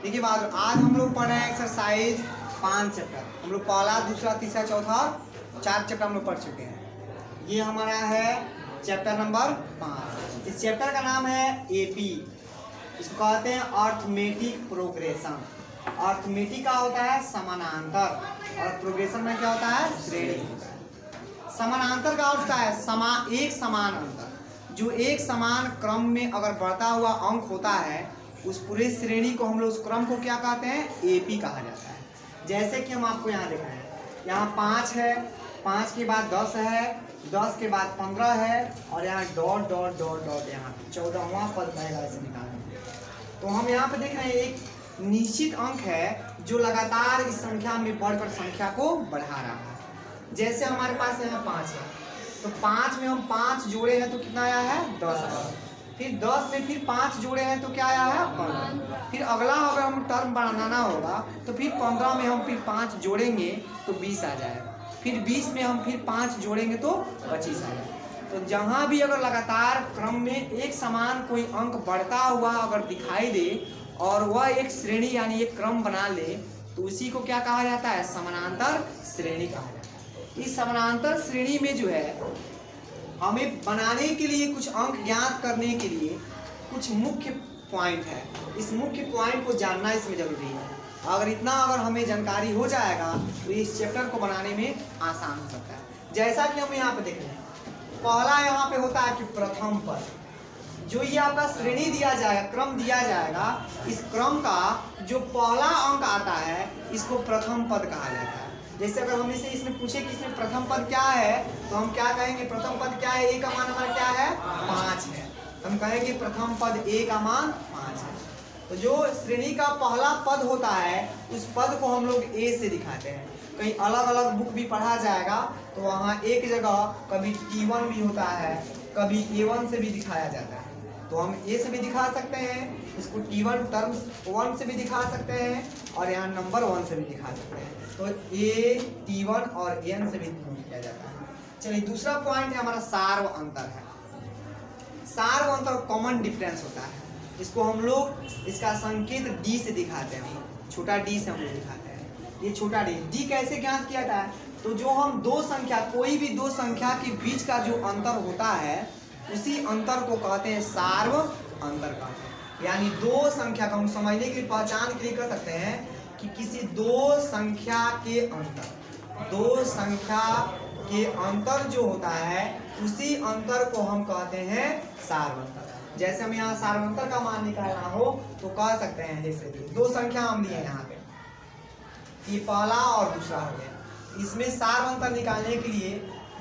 देखिए बात, आज हम लोग पढ़ रहे हैं एक्सरसाइज 5 चैप्टर। हम लोग पहला, दूसरा, तीसरा, चौथा 4 चैप्टर हम लोग पढ़ चुके हैं। ये हमारा है चैप्टर नंबर 5। इस चैप्टर का नाम है एपी। इसको कहते हैं अर्थमेटिक प्रोग्रेशन। अर्थमेटिक का होता है समानांतर और प्रोग्रेशन में क्या होता है, श्रेणी। समानांतर का होता है एक समान अंतर। जो एक समान क्रम में अगर बढ़ता हुआ अंक होता है, उस पूरे श्रेणी को हम लोग उस क्रम को क्या कहते हैं, एपी कहा जाता है। जैसे कि हम आपको यहाँ देख रहे हैं, यहाँ 5 है, 5 के बाद 10 है, 10 के बाद 15 है और यहाँ डॉट डॉट डॉट डॉट यहाँ 14वां पद रहेगा इसे निकालने। तो हम यहाँ पे देख रहे हैं एक निश्चित अंक है जो लगातार इस संख्या में बढ़कर संख्या को बढ़ा रहा है। जैसे हमारे पास यहाँ 5 है, तो 5 में हम 5 जोड़े हैं तो कितना आया है, 10 आया। फिर 10 में फिर 5 जोड़े हैं तो क्या आया है, 15। फिर अगला अगर हम टर्म बनाना होगा तो फिर 15 में हम फिर 5 जोड़ेंगे तो 20 आ जाएगा। फिर 20 में हम फिर 5 जोड़ेंगे तो 25 आ जाएगा। तो जहाँ भी अगर लगातार क्रम में एक समान कोई अंक बढ़ता हुआ अगर दिखाई दे और वह एक श्रेणी यानी एक क्रम बना ले, तो उसी को क्या कहा जाता है, समानांतर श्रेणी कहा जाता है। इस समानांतर श्रेणी में जो है, हमें बनाने के लिए कुछ अंक ज्ञात करने के लिए कुछ मुख्य पॉइंट है। इस मुख्य पॉइंट को जानना इसमें जरूरी है। अगर इतना अगर हमें जानकारी हो जाएगा तो इस चैप्टर को बनाने में आसान हो सकता है। जैसा कि हम यहाँ पे देख रहे हैं, पहला यहाँ पे होता है कि प्रथम पद। जो ये आपका श्रेणी दिया जाएगा, क्रम दिया जाएगा, इस क्रम का जो पहला अंक आता है इसको प्रथम पद कहा जाता है। जैसे अगर हम इसे इसमें पूछे कि इसमें प्रथम पद क्या है, तो हम क्या कहेंगे, प्रथम पद क्या है, ए का मान हमारा क्या है, 5 है। हम कहेंगे प्रथम पद ए का मान 5 है। तो जो श्रेणी का पहला पद होता है उस पद को हम लोग ए से दिखाते हैं। कहीं अलग अलग बुक भी पढ़ा जाएगा तो वहाँ एक जगह कभी T1 भी होता है, कभी A1 से भी दिखाया जाता है। तो हम ए से भी दिखा सकते हैं, इसको T1 टर्म्स 1 से भी दिखा सकते हैं और यहाँ नंबर 1 से भी दिखा सकते हैं। तो ए, T1 और N से भी किया जाता है। चलिए दूसरा पॉइंट है हमारा सार्व अंतर है। सार्व अंतर कॉमन डिफरेंस होता है। इसको हम लोग इसका संकेत डी से दिखाते हैं, छोटा डी से हम लोग दिखाते हैं। ये छोटा डी कैसे ज्ञात किया जाता है, तो जो हम दो संख्या, कोई भी दो संख्या के बीच का जो अंतर होता है उसी अंतर को कहते हैं सार्व अंतर कहते हैं। यानी दो संख्या का हम समझने के लिए, पहचान के लिए कर सकते हैं कि किसी दो संख्या के अंतर, दो संख्या के अंतर जो होता है उसी अंतर को हम कहते हैं सार्वंतर। जैसे हम यहाँ सार्वंतर का मान निकालना हो तो कह सकते हैं, जैसे दो संख्या हम लिए यहाँ पे, ये पहला और दूसरा हो गया। इसमें सार्वंतर निकालने के लिए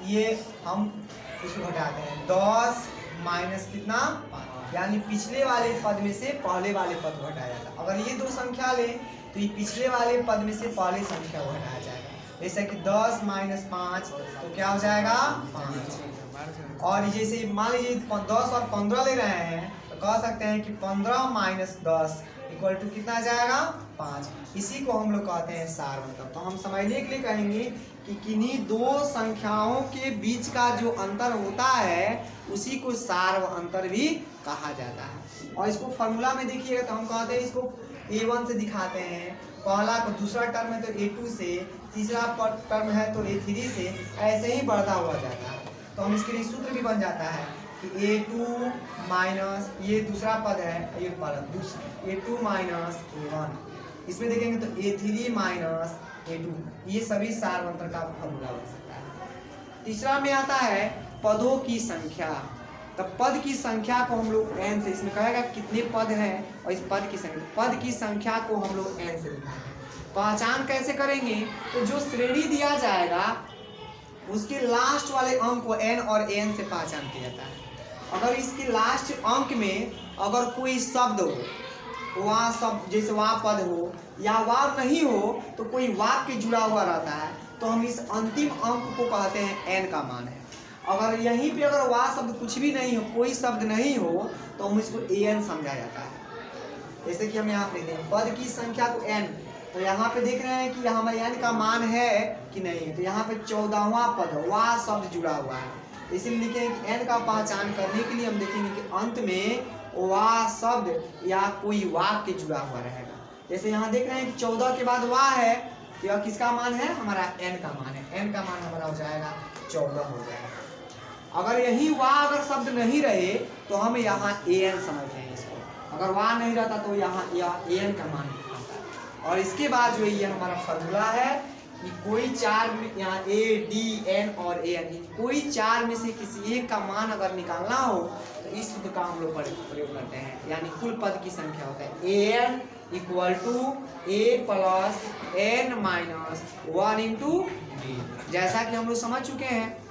ये हम इसको घटाते हैं, 10 माइनस कितना, 5, यानी पिछले वाले पद में से पहले वाले पद को घटाया जाता है। अगर ये दो संख्या लें तो ये पिछले वाले पद में से पहले संख्या को घटाया जाएगा। जैसे कि 10 माइनस 5 तो क्या हो जाएगा, 5। और जैसे मान लीजिए 10 और 15 ले रहे हैं तो कह सकते हैं कि 15 माइनस 10 इक्वल टू कितना आ जाएगा, 5। इसी को हम लोग कहते हैं सार्वंतर। तो हम समझने के लिए कहेंगे कि किन्हीं दो संख्याओं के बीच का जो अंतर होता है उसी को सार्व अंतर भी कहा जाता है। और इसको फॉर्मूला में देखिएगा तो हम कहते हैं, इसको A1 से दिखाते हैं, पहला को दूसरा टर्म है तो A2 से, तीसरा टर्म है तो A3 से, ऐसे ही बढ़ता हुआ जाता है। तो हम इसके लिए सूत्र भी बन जाता है कि A2 माइनस, ये दूसरा पद है, ये पद दूसरा A2 माइनस A1। इसमें देखेंगे तो A3 माइनस A2। ये सभी सार्वंतर का फॉर्मूला बन सकता है। तीसरा में आता है पदों की संख्या। तो पद की संख्या को हम लोग n से, इसमें कहेगा कितने पद हैं और इस पद की संख्या को हम लोग n से दिखाएंगे। पहचान कैसे करेंगे, तो जो श्रेणी दिया जाएगा उसके लास्ट वाले अंक को n और n से पहचान किया जाता है। अगर इसके लास्ट अंक में अगर कोई शब्द हो, वह शब्द जैसे वह पद हो या वह नहीं हो तो कोई वाक्य जुड़ा हुआ रहता है, तो हम इस अंतिम अंक को कहते हैं n का मान है। अगर यहीं पे अगर वह शब्द कुछ भी नहीं हो, कोई शब्द नहीं हो, तो हम इसको an समझा जाता है। जैसे कि हम यहाँ पे देखें पद की संख्या को n, तो यहाँ पे देख रहे हैं कि हमारे n का मान है कि नहीं है, तो यहाँ पे 14वां पद वह शब्द जुड़ा हुआ है। इसलिए लिखेंगे कि n का पहचान करने के लिए हम देखेंगे कि अंत में वह शब्द या कोई वाक्य जुड़ा हुआ रहेगा। जैसे यहाँ देख रहे हैं कि 14 के बाद वाह है, तो यह किसका मान है, हमारा n का मान है, n का मान हमारा हो जाएगा 14 हो जाएगा। अगर यही वाह अगर शब्द नहीं रहे तो हम यहाँ an समझ रहे हैं इसको, अगर वाह नहीं रहता तो यहाँ an का मान आता है। और इसके बाद जो ये हमारा फॉर्मूला है कि कोई चार में यहाँ a, d, n और an, कोई चार में से किसी एक का मान अगर निकालना हो तो इस सूत्र का हम लोग प्रयोग करते हैं, यानी कुल पद की संख्या होता है an equal to a plus n minus 1 into d, जैसा कि हम लोग समझ चुके हैं।